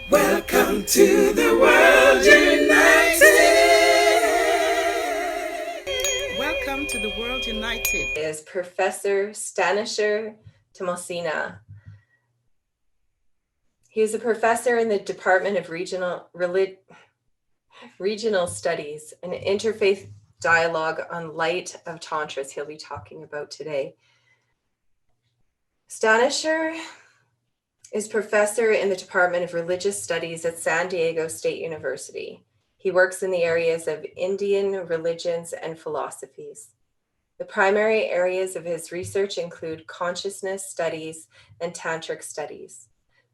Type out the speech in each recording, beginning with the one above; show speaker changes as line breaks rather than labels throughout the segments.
Welcome to the World United. Welcome to the World United.
Is Professor STHANESHWAR Timalsina. He is a professor in the Department of Regional Studies, an interfaith dialogue on light of tantras he'll be talking about today. STHANESHWAR is professor in the Department of Religious Studies at San Diego State University. He works in the areas of Indian religions and philosophies. The primary areas of his research include consciousness studies and tantric studies.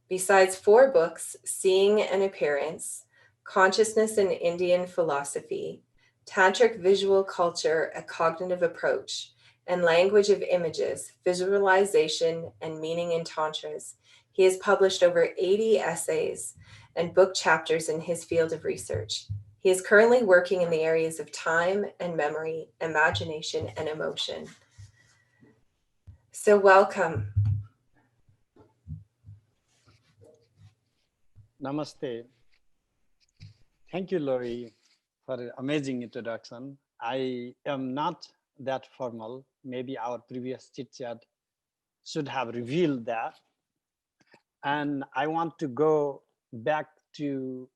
Besides 4 books, Seeing an Appearance, Consciousness in Indian Philosophy, Tantric Visual Culture, A Cognitive Approach, and Language of Images, Visualization and Meaning in Tantras, he has published over 80 essays and book chapters in his field of research. He is currently working in the areas of time and memory, imagination, and emotion. So welcome.
Namaste. Thank you, Lori, for an amazing introduction. I am not that formal. Maybe our previous chit-chat should have revealed that. And I want to go back to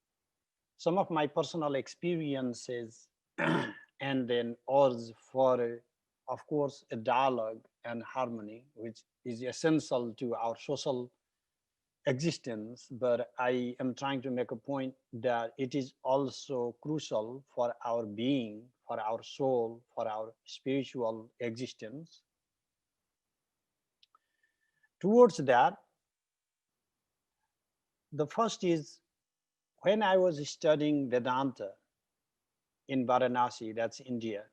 some of my personal experiences and then urge for, of course, a dialogue and harmony, which is essential to our social existence. But I am trying to make a point that it is also crucial for our being, for our soul, for our spiritual existence. Towards that, the first is when I was studying Vedanta in Varanasi, that's India,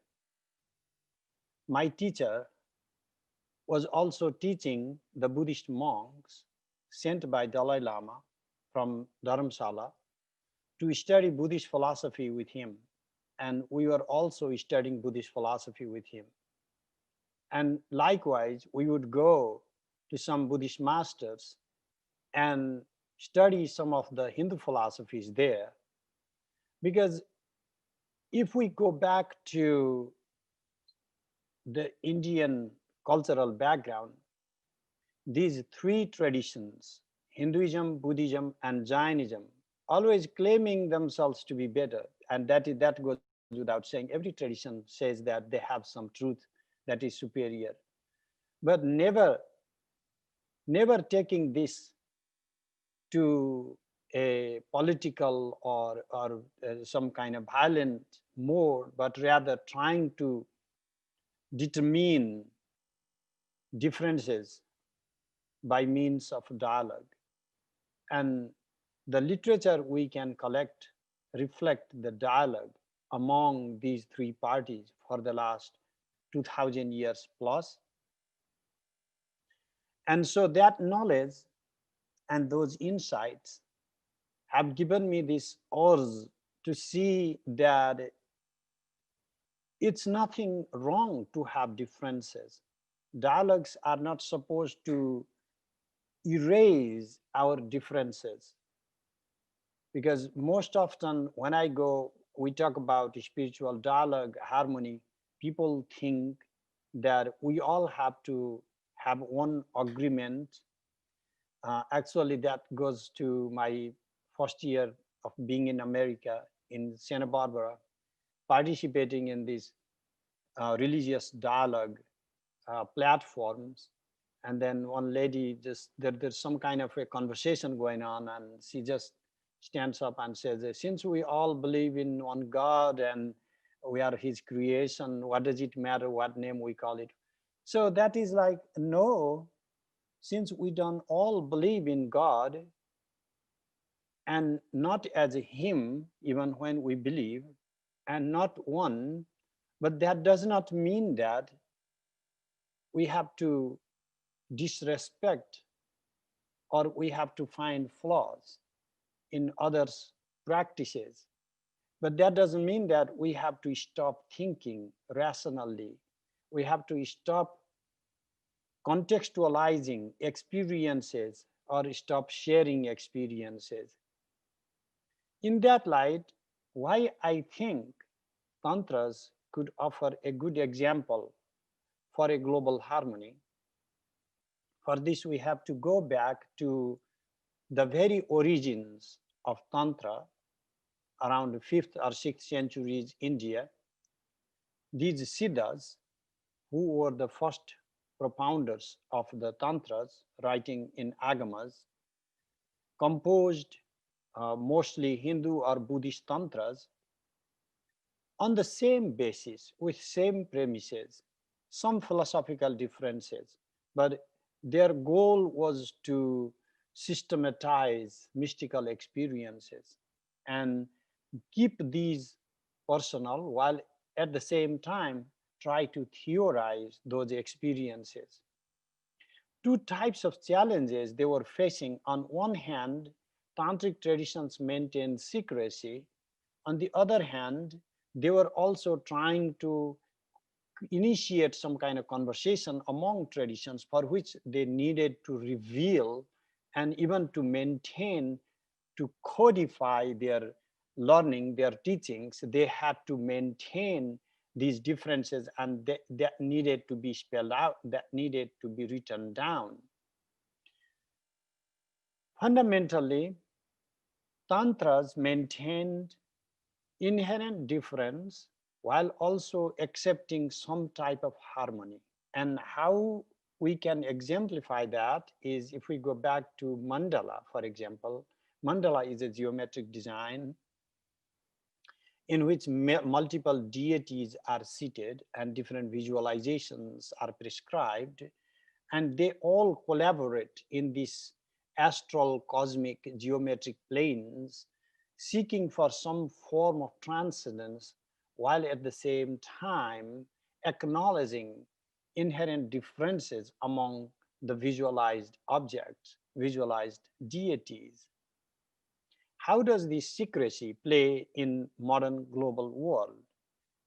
my teacher was also teaching the Buddhist monks sent by Dalai Lama from Dharamsala to study Buddhist philosophy with him. And we were also studying Buddhist philosophy with him. And likewise, we would go to some Buddhist masters and study some of the Hindu philosophies there. Because if we go back to the Indian cultural background, these 3 traditions, Hinduism, Buddhism, and Jainism, always claiming themselves to be better. And that goes without saying. Every tradition says that they have some truth that is superior. But never taking this to a political or some kind of violent mode, but rather trying to determine differences by means of dialogue. And the literature we can collect reflect the dialogue among these 3 parties for the last 2000 years plus. And so that knowledge and those insights have given me this urge to see that it's nothing wrong to have differences. Dialogues are not supposed to erase our differences. Because most often when we talk about spiritual dialogue, harmony, people think that we all have to have one agreement. Actually, that goes to my first year of being in America, in Santa Barbara, participating in these religious dialogue platforms. And then one lady there's some kind of a conversation going on, and she just stands up and says, since we all believe in one God and we are his creation, what does it matter what name we call it? So that is like, no, since we don't all believe in God and not as a him, even when we believe, and not one, but that does not mean that we have to disrespect or we have to find flaws in others' practices. But that doesn't mean that we have to stop thinking rationally. We have to stop contextualizing experiences or stop sharing experiences. In that light, why I think tantras could offer a good example for a global harmony. For this, we have to go back to the very origins of tantra around the 5th or 6th centuries India. These siddhas, who were the first propounders of the tantras, writing in agamas, composed mostly Hindu or Buddhist tantras on the same basis, with same premises, some philosophical differences, but their goal was to systematize mystical experiences and keep these personal while at the same time try to theorize those experiences. Two types of challenges they were facing. On one hand, tantric traditions maintained secrecy. On the other hand, they were also trying to initiate some kind of conversation among traditions for which they needed to reveal and even to maintain, to codify their learning, their teachings. They had to maintain these differences, and that needed to be spelled out, that needed to be written down. Fundamentally, tantras maintained inherent difference while also accepting some type of harmony. And how we can exemplify that is if we go back to mandala, for example. Mandala is a geometric design in which multiple deities are seated and different visualizations are prescribed, and they all collaborate in this astral cosmic geometric planes, seeking for some form of transcendence while at the same time acknowledging inherent differences among the visualized objects, visualized deities. How does this secrecy play in modern global world?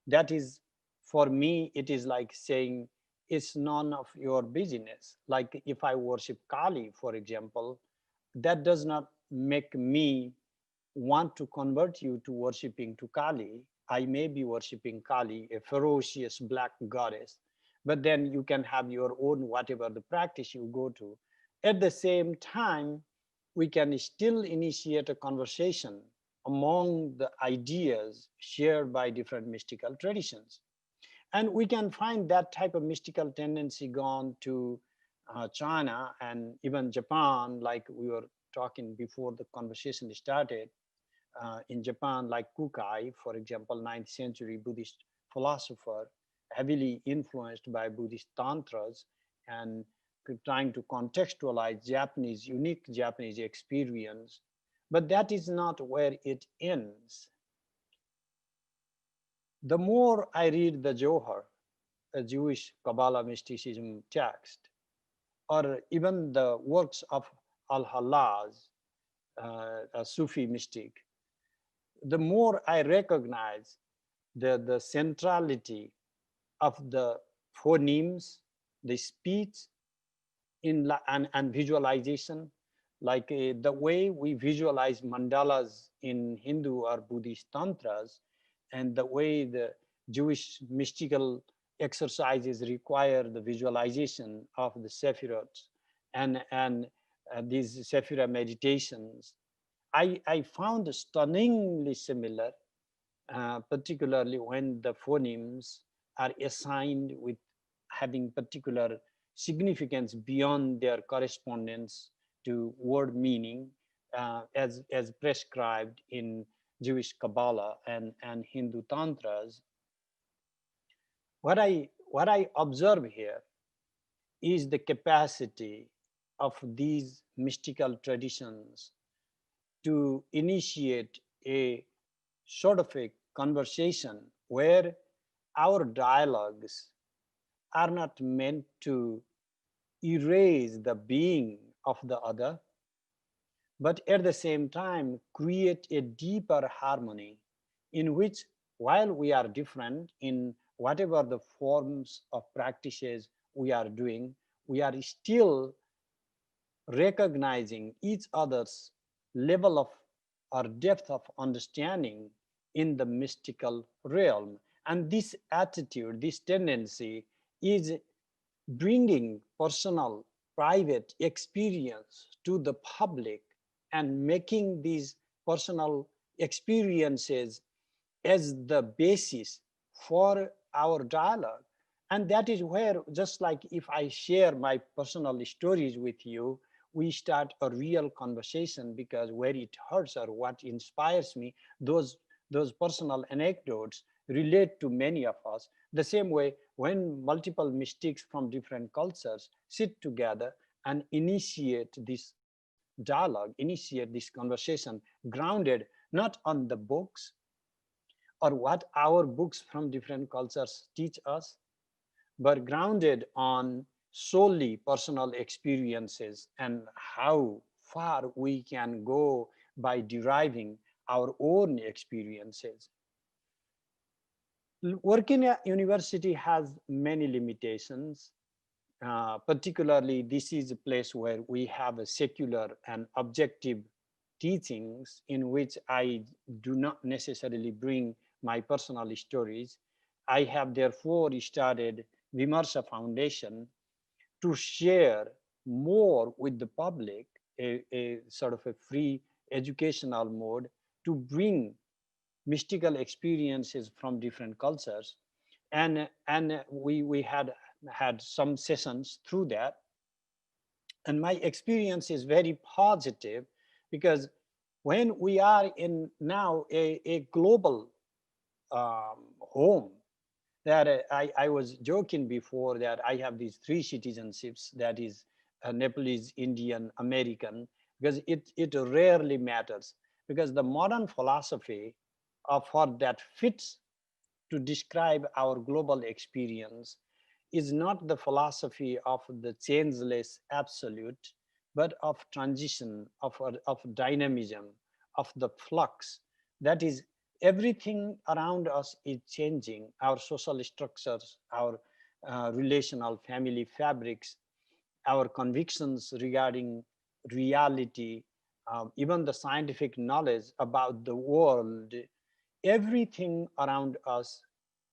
That is, for me, it is like saying it's none of your business. Like if I worship Kali, for example, that does not make me want to convert you to worshiping to Kali. I may be worshiping Kali, a ferocious black goddess, but then you can have your own whatever the practice you go to. At the same time, we can still initiate a conversation among the ideas shared by different mystical traditions. And we can find that type of mystical tendency gone to China and even Japan, like we were talking before the conversation started. In Japan, like Kukai, for example, 9th century Buddhist philosopher, heavily influenced by Buddhist tantras and trying to contextualize Japanese, unique Japanese experience. But that is not where it ends. The more I read the Johar, a Jewish Kabbalah mysticism text, or even the works of Al-Hallaj, a Sufi mystic, the more I recognize the centrality of the phonemes, the speech and visualization, like the way we visualize mandalas in Hindu or Buddhist tantras, and the way the Jewish mystical exercises require the visualization of the sephiroth and these sephira meditations. I found stunningly similar, particularly when the phonemes are assigned with having particular significance beyond their correspondence to word meaning, as prescribed in Jewish Kabbalah and Hindu Tantras. What I observe here is the capacity of these mystical traditions to initiate a sort of a conversation where our dialogues are not meant to erase the being of the other, but at the same time create a deeper harmony in which, while we are different in whatever the forms of practices we are doing, we are still recognizing each other's level of or depth of understanding in the mystical realm. And this attitude, this tendency is bringing personal, private experience to the public and making these personal experiences as the basis for our dialogue. And that is where, just like if I share my personal stories with you, we start a real conversation, because where it hurts or what inspires me, those personal anecdotes relate to many of us. The same way, when multiple mystics from different cultures sit together and initiate this dialogue, initiate this conversation, grounded not on the books or what our books from different cultures teach us, but grounded on solely personal experiences and how far we can go by deriving our own experiences. Working at university has many limitations. Particularly, this is a place where we have a secular and objective teachings in which I do not necessarily bring my personal stories. I have therefore started Vimarsha Foundation to share more with the public, a sort of a free educational mode to bring mystical experiences from different cultures. And we had some sessions through that, and my experience is very positive, because when we are in now a global home, that I was joking before that I have these three citizenships, that is Nepalese, Indian, American, because it rarely matters, because the modern philosophy of what that fits to describe our global experience is not the philosophy of the changeless absolute, but of transition, of dynamism, of the flux. That is, everything around us is changing. Our social structures, our relational family fabrics, our convictions regarding reality, even the scientific knowledge about the world, everything around us,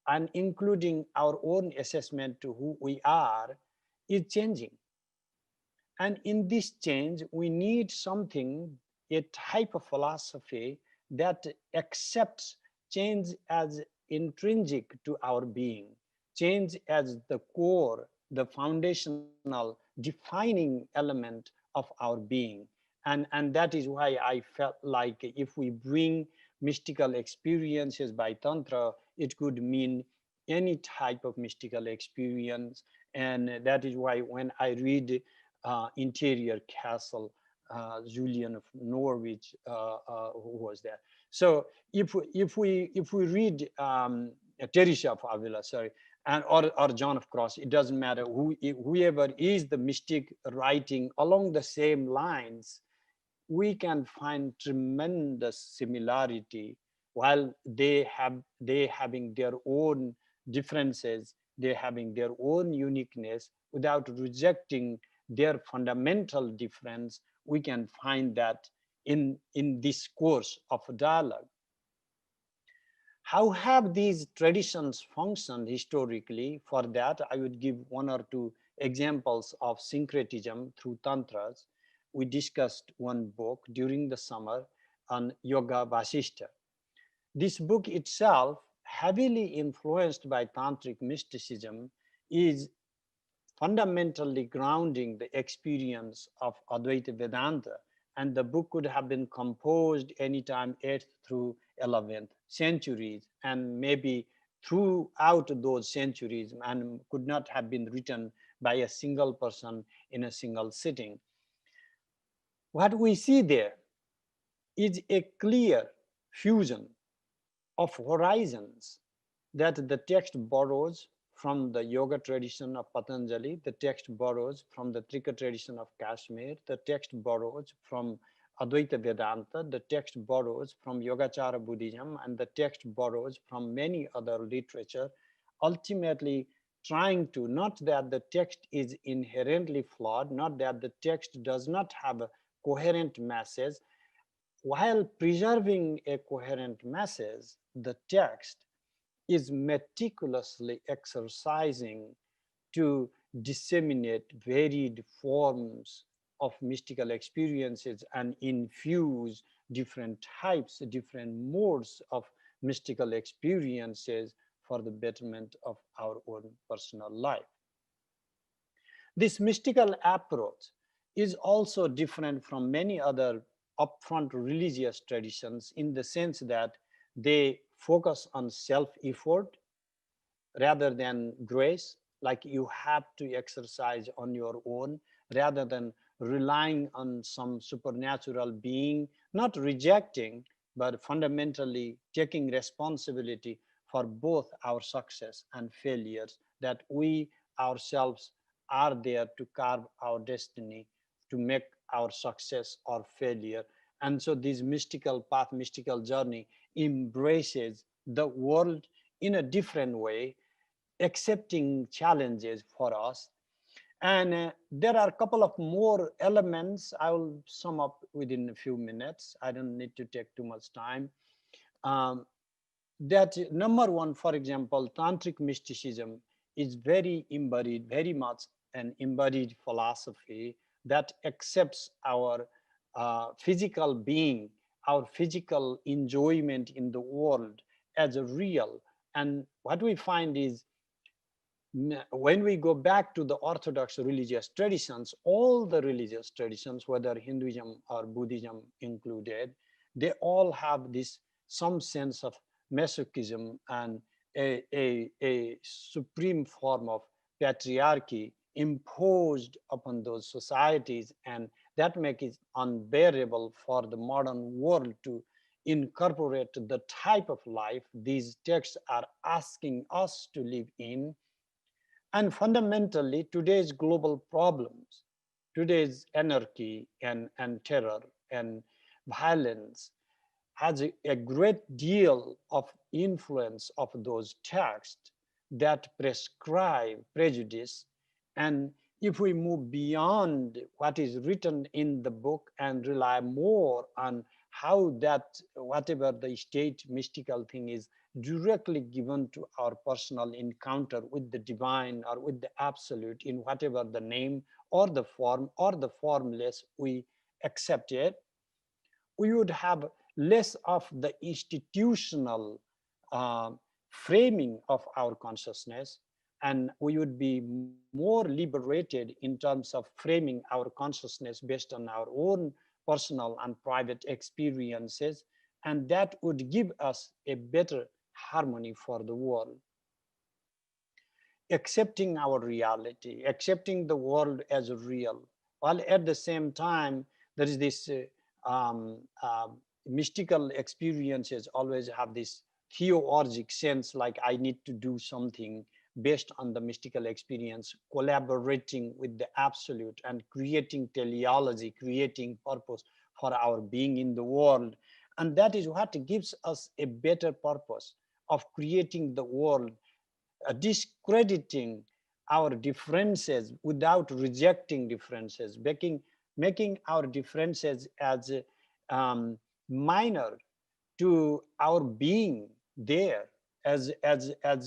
and including our own assessment to who we are, is changing. And in this change, we need something, a type of philosophy that accepts change as intrinsic to our being, change as the core, the foundational, defining element of our being. And that is why I felt like if we bring mystical experiences by Tantra, it could mean any type of mystical experience. And that is why when I read Interior Castle, Julian of Norwich, who was there. So if we read Teresa of Avila, sorry, and or John of Cross, it doesn't matter whoever is the mystic writing along the same lines, we can find tremendous similarity. While they having their own differences, they having their own uniqueness, without rejecting their fundamental difference, we can find that in this course of dialogue. How have these traditions functioned historically? For that, I would give one or two examples of syncretism through tantras. We discussed one book during the summer on Yoga Vasishta. This book itself, heavily influenced by tantric mysticism, is fundamentally grounding the experience of Advaita Vedanta. And the book could have been composed anytime 8th through 11th centuries, and maybe throughout those centuries, and could not have been written by a single person in a single sitting. What we see there is a clear fusion of horizons that the text borrows from the yoga tradition of Patanjali, the text borrows from the Trika tradition of Kashmir, the text borrows from Advaita Vedanta, the text borrows from Yogacara Buddhism, and the text borrows from many other literature, ultimately trying to, not that the text is inherently flawed, not that the text does not have a coherent message, while preserving a coherent message, the text is meticulously exercising to disseminate varied forms of mystical experiences and infuse different types, different modes of mystical experiences for the betterment of our own personal life. This mystical approach is also different from many other upfront religious traditions in the sense that they focus on self-effort rather than grace, like you have to exercise on your own rather than relying on some supernatural being, not rejecting, but fundamentally taking responsibility for both our success and failures, that we ourselves are there to carve our destiny, to make our success or failure. And so this mystical path, mystical journey embraces the world in a different way, accepting challenges for us. And there are a couple of more elements I will sum up within a few minutes. I don't need to take too much time. Um, that number one, for example, tantric mysticism is very embodied, very much an embodied philosophy that accepts our physical being, our physical enjoyment in the world as a real. And what we find is when we go back to the orthodox religious traditions, all the religious traditions, whether Hinduism or Buddhism included, they all have this some sense of masochism and a supreme form of patriarchy imposed upon those societies, and that makes it unbearable for the modern world to incorporate the type of life these texts are asking us to live in. And fundamentally, today's global problems, today's anarchy and terror and violence has a great deal of influence of those texts that prescribe prejudice. And if we move beyond what is written in the book and rely more on how that, whatever the state mystical thing is, directly given to our personal encounter with the divine or with the absolute in whatever the name or the form or the formless we accept it, we would have less of the institutional uh, framing of our consciousness, and we would be more liberated in terms of framing our consciousness based on our own personal and private experiences, and that would give us a better harmony for the world. Accepting our reality, accepting the world as real, while at the same time there is this mystical experiences always have this theurgic sense, like I need to do something based on the mystical experience, collaborating with the absolute and creating teleology, creating purpose for our being in the world. And that is what gives us a better purpose of creating the world, discrediting our differences without rejecting differences, making our differences as minor to our being there as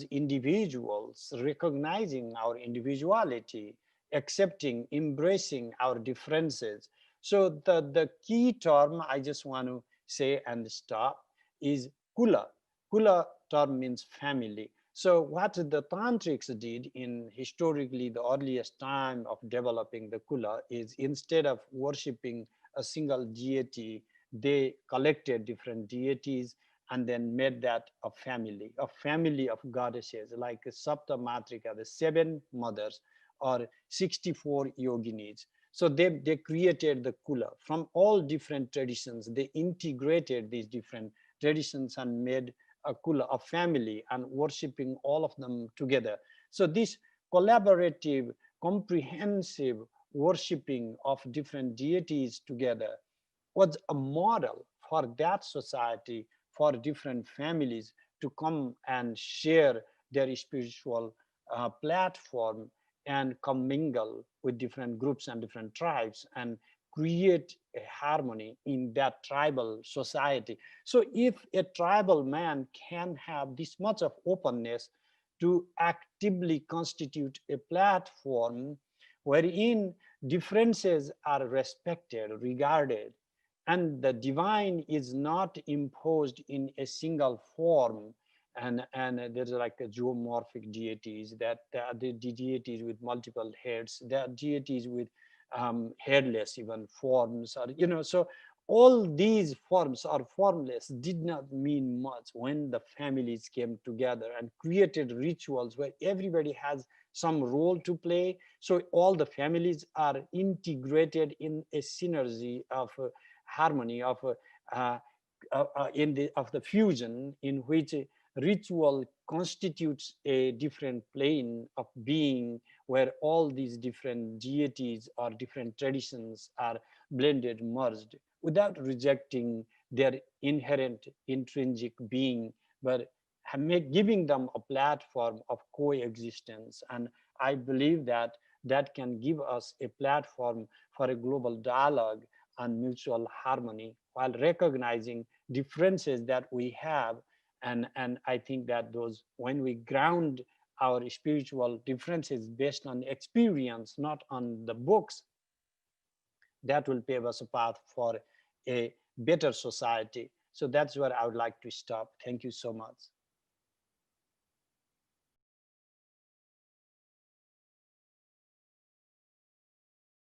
individuals, recognizing our individuality, accepting, embracing our differences. So the key term I just want to say and stop is kula. Kula term means family. So what the tantrics did in historically the earliest time of developing the kula is, instead of worshiping a single deity, they collected different deities and then made that a family of goddesses, like Sapta Matrika, the 7 mothers, or 64 yoginis. So they created the kula from all different traditions. They integrated these different traditions and made a kula, a family, and worshiping all of them together. So this collaborative, comprehensive worshiping of different deities together was a model for that society, for different families to come and share their spiritual platform and commingle with different groups and different tribes and create a harmony in that tribal society. So if a tribal man can have this much of openness to actively constitute a platform wherein differences are respected, regarded, and the divine is not imposed in a single form, and there's like a zoomorphic deities, that the deities with multiple heads, there are deities with headless even forms, or so all these forms or formless did not mean much when the families came together and created rituals where everybody has some role to play. So all the families are integrated in a synergy of harmony of in the of the fusion, in which ritual constitutes a different plane of being, where all these different deities or different traditions are blended, merged, without rejecting their inherent intrinsic being, but giving them a platform of coexistence. And I believe that that can give us a platform for a global dialogue and mutual harmony, while recognizing differences that we have. And I think that those, when we ground our spiritual differences based on experience, not on the books, that will pave us a path for a better society. So that's where I would like to stop. Thank you so much.